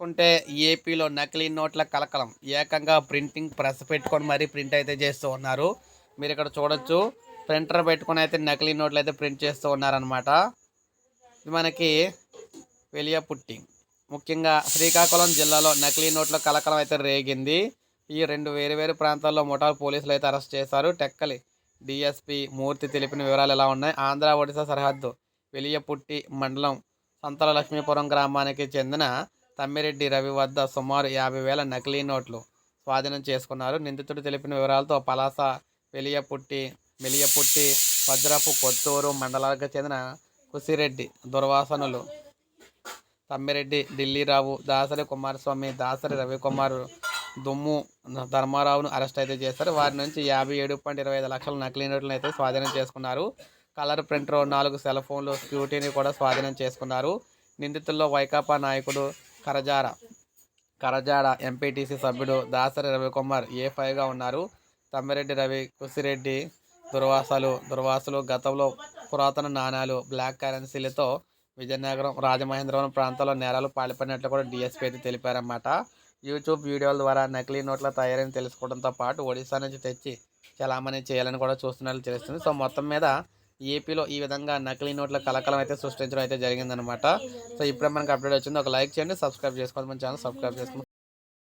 చూసుకుంటే ఏపీలో నకిలీ నోట్ల కలకలం. ఏకంగా ప్రింటింగ్ ప్రెస్ పెట్టుకొని మరీ ప్రింట్ అయితే చేస్తూ ఉన్నారు. మీరు ఇక్కడ చూడొచ్చు. ప్రింటర్ పెట్టుకొని అయితే నకిలీ నోట్లు అయితే ప్రింట్ చేస్తూ ఉన్నారనమాట. ఇది మనకి వెలియపుట్టి. ముఖ్యంగా శ్రీకాకుళం జిల్లాలో నకిలీ నోట్ల కలకలం అయితే రేగింది. ఈ రెండు వేరు ప్రాంతాల్లో ముఠాలు పోలీసులు అయితే అరెస్ట్ చేశారు. టెక్కలి డిఎస్పి మూర్తి తెలిపిన వివరాలు ఎలా ఉన్నాయి. ఆంధ్ర ఒడిశా సరిహద్దు వెలియపుట్టి మండలం సంతల లక్ష్మీపురం గ్రామానికి చెందిన తమ్మిరెడ్డి రవి వద్ద సుమారు 50,000 నకిలీ నోట్లు స్వాధీనం చేసుకున్నారు. నిందితుడు తెలిపిన వివరాలతో పలాస మెలియపుట్టి వజ్రపు కొత్తూరు మండలాలకు చెందిన కుసిరెడ్డి దుర్వాసనులు తమ్మిరెడ్డి ఢిల్లీరావు, దాసరి కుమారస్వామి, దాసరి రవికుమార్, దుమ్ము ధర్మారావును అరెస్ట్ అయితే చేశారు. వారి నుంచి 57.25 లక్షల నకిలీ నోట్లను అయితే స్వాధీనం చేసుకున్నారు. కలర్ ప్రింటర్, 4 సెల్ ఫోన్లు, స్క్యూటీని కూడా స్వాధీనం చేసుకున్నారు. నిందితుల్లో వైకాపా నాయకుడు కరజాడ ఎంపీటీసీ సభ్యుడు దాసరి రవికుమార్ A5గా ఉన్నారు. తమ్మిరెడ్డి రవి, కుసిరెడ్డి దుర్వాసులు గతంలో పురాతన నాణ్యాలు, బ్లాక్ కరెన్సీలతో విజయనగరం, రాజమహేంద్రవరం ప్రాంతాల్లో నేరాలు పాల్పడినట్లు కూడా డిఎస్పీ అయితే తెలిపారన్నమాట. యూట్యూబ్ వీడియోల ద్వారా నకిలీ నోట్ల తయారీని తెలుసుకోవడంతో పాటు ఒడిశా నుంచి తెచ్చి చలామణి చేయాలని కూడా చూస్తున్నట్లు తెలుస్తుంది. సో మొత్తం మీద ఏపీలో ఈ విధంగా నకిలీ నోట్ల కలకలం అయితే సృష్టించడం అయితే జరిగిందనమాట. సో ఇప్పుడే మనకు అప్డేట్ వచ్చింది. ఒక లైక్ చేయండి, సబ్స్క్రైబ్ చేసుకోండి, మన ఛానల్ సబ్స్క్రైబ్ చేసుకోండి.